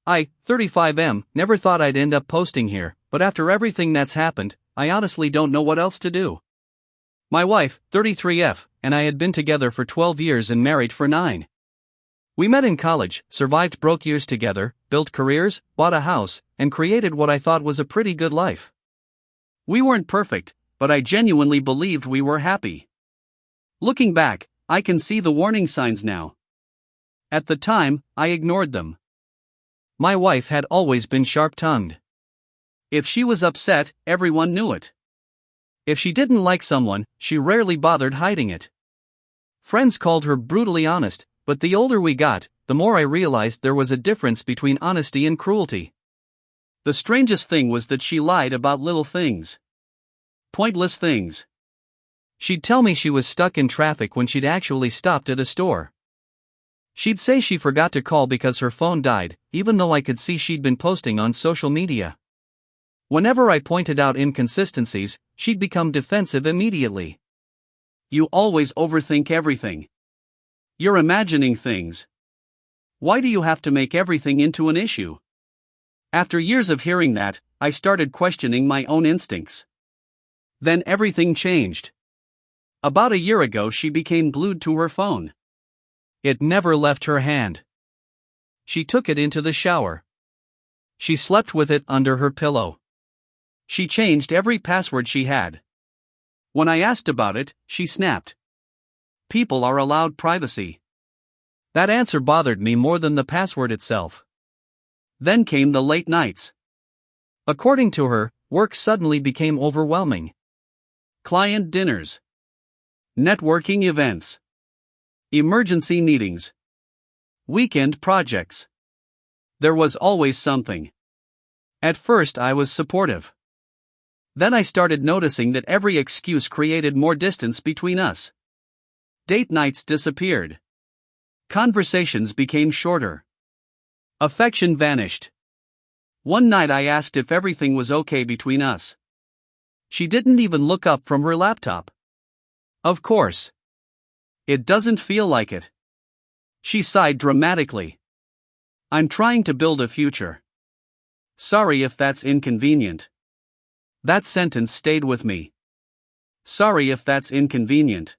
I, 35M, never thought I'd end up posting here, but after everything that's happened, I honestly don't know what else to do. My wife, 33F, and I had been together for 12 years and married for 9. We met in college, survived broke years together, built careers, bought a house, and created what I thought was a pretty good life. We weren't perfect, but I genuinely believed we were happy. Looking back, I can see the warning signs now. At the time, I ignored them. My wife had always been sharp-tongued. If she was upset, everyone knew it. If she didn't like someone, she rarely bothered hiding it. Friends called her brutally honest, but the older we got, the more I realized there was a difference between honesty and cruelty. The strangest thing was that she lied about little things. Pointless things. She'd tell me she was stuck in traffic when she'd actually stopped at a store. She'd say she forgot to call because her phone died, even though I could see she'd been posting on social media. Whenever I pointed out inconsistencies, she'd become defensive immediately. You always overthink everything. You're imagining things. Why do you have to make everything into an issue? After years of hearing that, I started questioning my own instincts. Then everything changed. About a year ago, she became glued to her phone. It never left her hand. She took it into the shower. She slept with it under her pillow. She changed every password she had. When I asked about it, she snapped. People are allowed privacy. That answer bothered me more than the password itself. Then came the late nights. According to her, work suddenly became overwhelming. Client dinners. Networking events. Emergency meetings. Weekend projects. There was always something. At first I was supportive. Then I started noticing that every excuse created more distance between us. Date nights disappeared. Conversations became shorter. Affection vanished. One night I asked if everything was okay between us. She didn't even look up from her laptop. Of course. It doesn't feel like it. She sighed dramatically. I'm trying to build a future. Sorry if that's inconvenient. That sentence stayed with me. Sorry if that's inconvenient.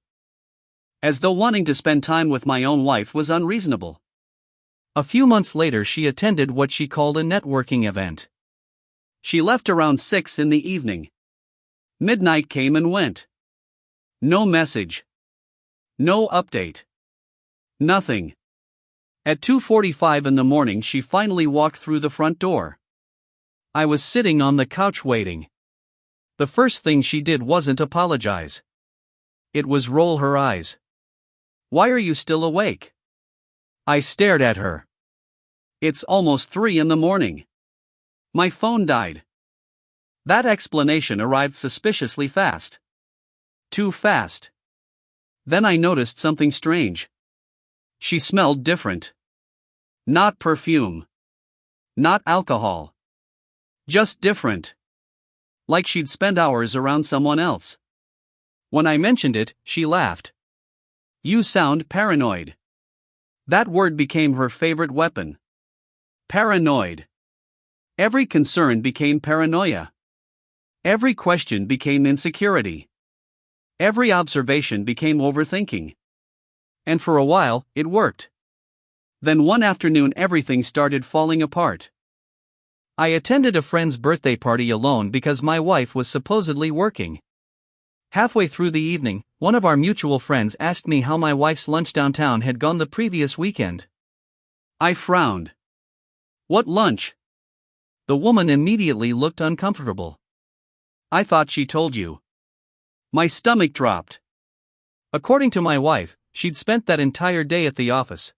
As though wanting to spend time with my own wife was unreasonable. A few months later, she attended what she called a networking event. She left around 6 in the evening. Midnight came and went. No message. No update. Nothing. At 2:45 in the morning, she finally walked through the front door. I was sitting on the couch waiting. The first thing she did wasn't apologize. It was roll her eyes. Why are you still awake? I stared at her. It's almost 3 in the morning. My phone died. That explanation arrived suspiciously fast. Too fast. Then I noticed something strange. She smelled different. Not perfume. Not alcohol. Just different. Like she'd spent hours around someone else. When I mentioned it, she laughed. You sound paranoid. That word became her favorite weapon. Paranoid. Every concern became paranoia. Every question became insecurity. Every observation became overthinking. And for a while, it worked. Then one afternoon everything started falling apart. I attended a friend's birthday party alone because my wife was supposedly working. Halfway through the evening, one of our mutual friends asked me how my wife's lunch downtown had gone the previous weekend. I frowned. What lunch? The woman immediately looked uncomfortable. I thought she told you. My stomach dropped. According to my wife, she'd spent that entire day at the office.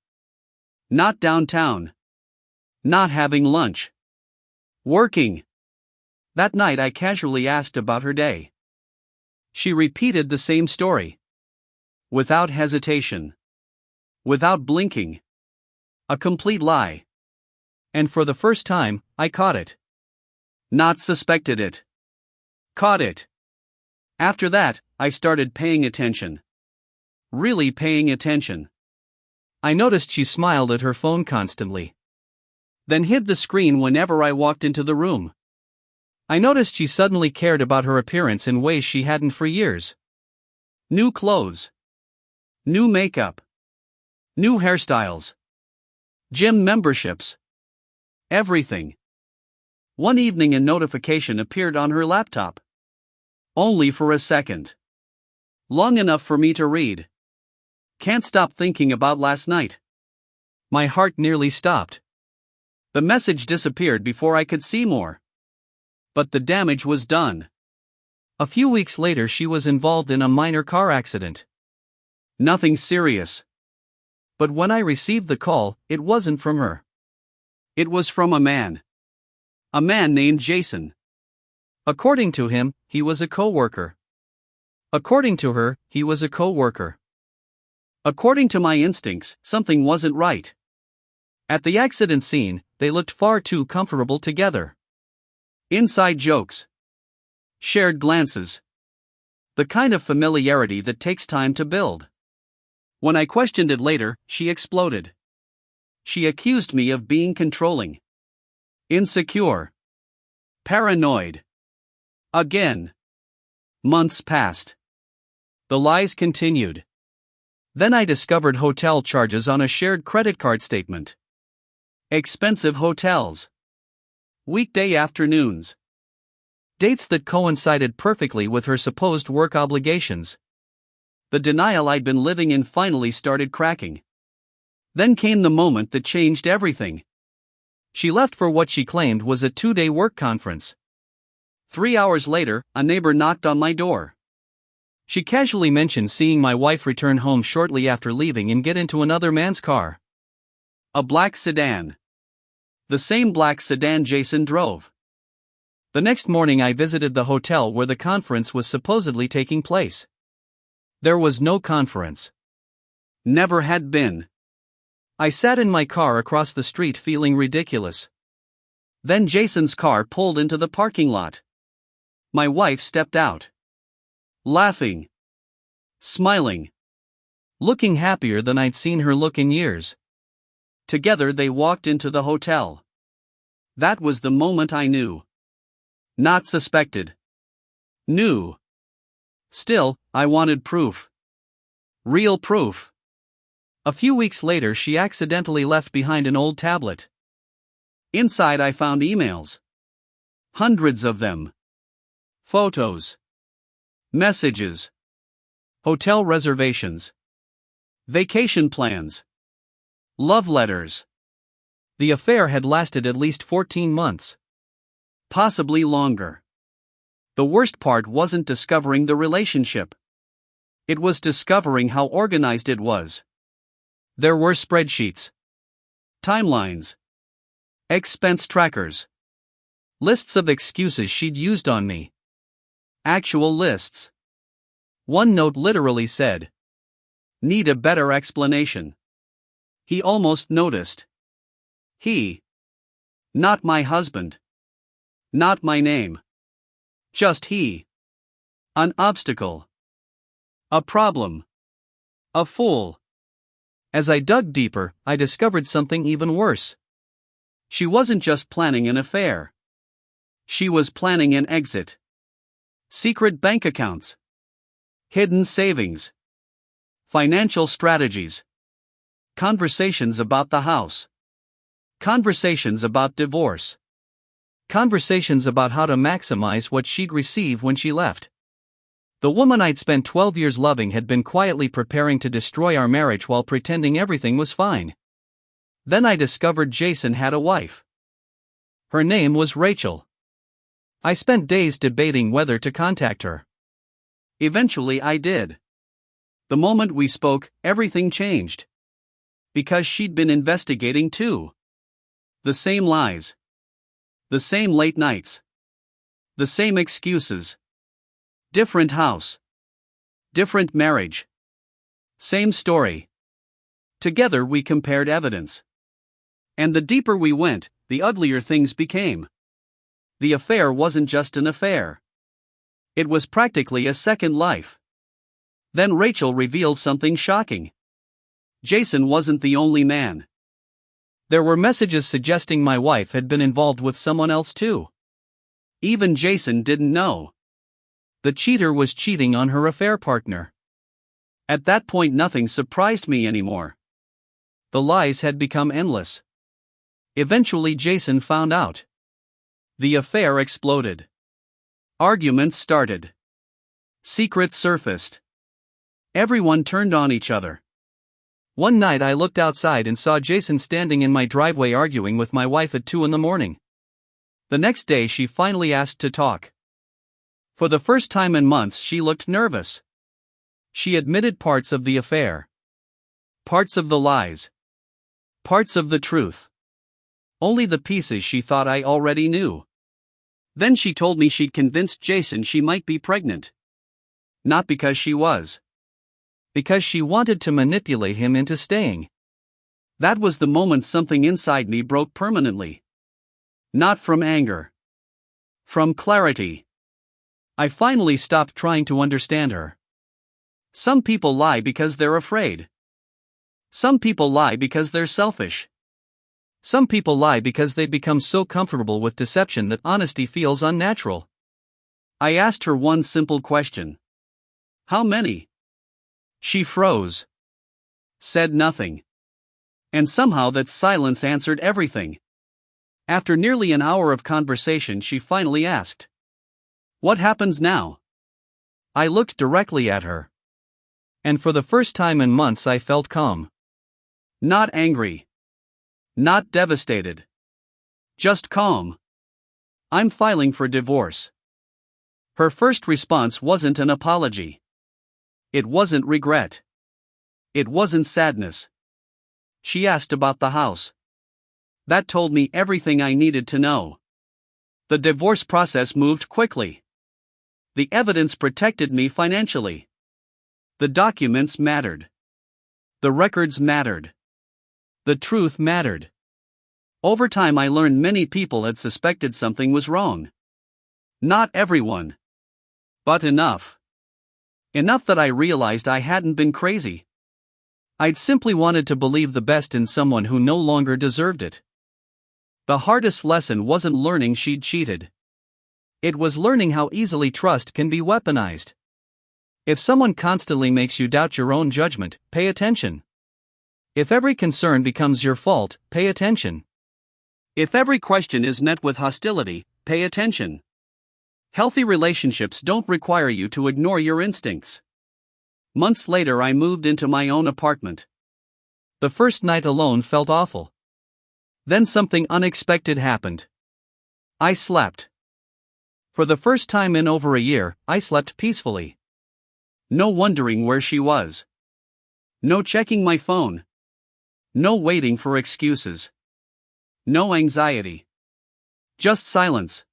Not downtown. Not having lunch. Working. That night I casually asked about her day. She repeated the same story. Without hesitation. Without blinking. A complete lie. And for the first time, I caught it. Not suspected it. Caught it. After that, I started paying attention. Really paying attention. I noticed she smiled at her phone constantly. then hid the screen whenever I walked into the room. I noticed she suddenly cared about her appearance in ways she hadn't for years. New clothes. New makeup. New hairstyles. Gym memberships. Everything. One evening a notification appeared on her laptop. Only for a second. Long enough for me to read. Can't stop thinking about last night. My heart nearly stopped. The message disappeared before I could see more. But the damage was done. A few weeks later she was involved in a minor car accident. Nothing serious. But when I received the call, it wasn't from her. It was from a man. A man named Jason. According to him, he was a co-worker. According to her, he was a co-worker. According to my instincts, something wasn't right. At the accident scene, they looked far too comfortable together. Inside jokes. Shared glances. The kind of familiarity that takes time to build. When I questioned it later, she exploded. She accused me of being controlling. Insecure. Paranoid. Again. Months passed. The lies continued. Then I discovered hotel charges on a shared credit card statement. Expensive hotels. Weekday afternoons. Dates that coincided perfectly with her supposed work obligations. The denial I'd been living in finally started cracking. Then came the moment that changed everything. She left for what she claimed was a 2-day work conference. 3 hours later, a neighbor knocked on my door. She casually mentioned seeing my wife return home shortly after leaving and get into another man's car. A black sedan. The same black sedan Jason drove. The next morning I visited the hotel where the conference was supposedly taking place. There was no conference. Never had been. I sat in my car across the street feeling ridiculous. Then Jason's car pulled into the parking lot. My wife stepped out. Laughing. Smiling. Looking happier than I'd seen her look in years. Together they walked into the hotel. That was the moment I knew. Not suspected. Knew. Still, I wanted proof. Real proof. A few weeks later she accidentally left behind an old tablet. Inside I found emails. Hundreds of them. Photos. Messages. Hotel reservations. Vacation plans. Love letters. The affair had lasted at least 14 months. Possibly longer. The worst part wasn't discovering the relationship. It was discovering how organized it was. There were spreadsheets. Timelines. Expense trackers. Lists of excuses she'd used on me. Actual lists. One note literally said, "Need a better explanation." He almost noticed. He. Not my husband. Not my name. Just he. An obstacle. A problem. A fool. As I dug deeper, I discovered something even worse. She wasn't just planning an affair. She was planning an exit. Secret bank accounts. Hidden savings. Financial strategies. Conversations about the house. Conversations about divorce. Conversations about how to maximize what she'd receive when she left. The woman I'd spent 12 years loving had been quietly preparing to destroy our marriage while pretending everything was fine. Then I discovered Jason had a wife. Her name was Rachel. I spent days debating whether to contact her. Eventually I did. The moment we spoke, everything changed. Because she'd been investigating too. The same lies. The same late nights. The same excuses. Different house. Different marriage. Same story. Together we compared evidence. And the deeper we went, the uglier things became. The affair wasn't just an affair. It was practically a second life. Then Rachel revealed something shocking. Jason wasn't the only man. There were messages suggesting my wife had been involved with someone else too. Even Jason didn't know. The cheater was cheating on her affair partner. At that point, nothing surprised me anymore. The lies had become endless. Eventually, Jason found out. The affair exploded. Arguments started. Secrets surfaced. Everyone turned on each other. One night I looked outside and saw Jason standing in my driveway arguing with my wife at 2 a.m. The next day she finally asked to talk. For the first time in months she looked nervous. She admitted parts of the affair. Parts of the lies. Parts of the truth. Only the pieces she thought I already knew. Then she told me she'd convinced Jason she might be pregnant. Not because she was. Because she wanted to manipulate him into staying. That was the moment something inside me broke permanently. Not from anger. From clarity. I finally stopped trying to understand her. Some people lie because they're afraid. Some people lie because they're selfish. Some people lie because they've become so comfortable with deception that honesty feels unnatural. I asked her one simple question. How many? She froze. Said nothing. And somehow that silence answered everything. After nearly an hour of conversation, she finally asked, "What happens now?" I looked directly at her. And for the first time in months I felt calm. Not angry. Not devastated. Just calm. "I'm filing for divorce." Her first response wasn't an apology. It wasn't regret. It wasn't sadness. She asked about the house. That told me everything I needed to know. The divorce process moved quickly. The evidence protected me financially. The documents mattered. The records mattered. The truth mattered. Over time I learned many people had suspected something was wrong. Not everyone. But enough. Enough that I realized I hadn't been crazy. I'd simply wanted to believe the best in someone who no longer deserved it. The hardest lesson wasn't learning she'd cheated. It was learning how easily trust can be weaponized. If someone constantly makes you doubt your own judgment, pay attention. If every concern becomes your fault, pay attention. If every question is met with hostility, pay attention. Healthy relationships don't require you to ignore your instincts. Months later I moved into my own apartment. The first night alone felt awful. Then something unexpected happened. I slept. For the first time in over a year, I slept peacefully. No wondering where she was. No checking my phone. No waiting for excuses. No anxiety. Just silence.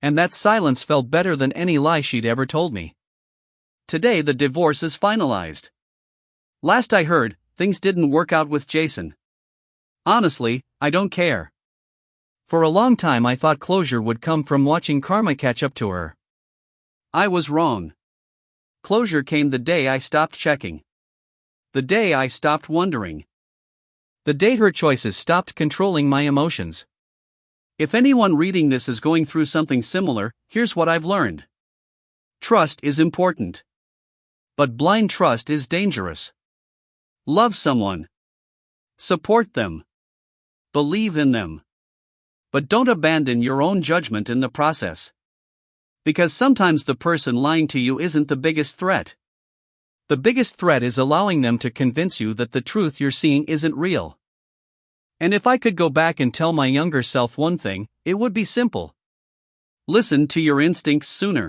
And that silence felt better than any lie she'd ever told me. Today the divorce is finalized. Last I heard, things didn't work out with Jason. Honestly, I don't care. For a long time I thought closure would come from watching karma catch up to her. I was wrong. Closure came the day I stopped checking. The day I stopped wondering. The day her choices stopped controlling my emotions. If anyone reading this is going through something similar, here's what I've learned. Trust is important. But blind trust is dangerous. Love someone. Support them. Believe in them. But don't abandon your own judgment in the process. Because sometimes the person lying to you isn't the biggest threat. The biggest threat is allowing them to convince you that the truth you're seeing isn't real. And if I could go back and tell my younger self one thing, it would be simple. Listen to your instincts sooner.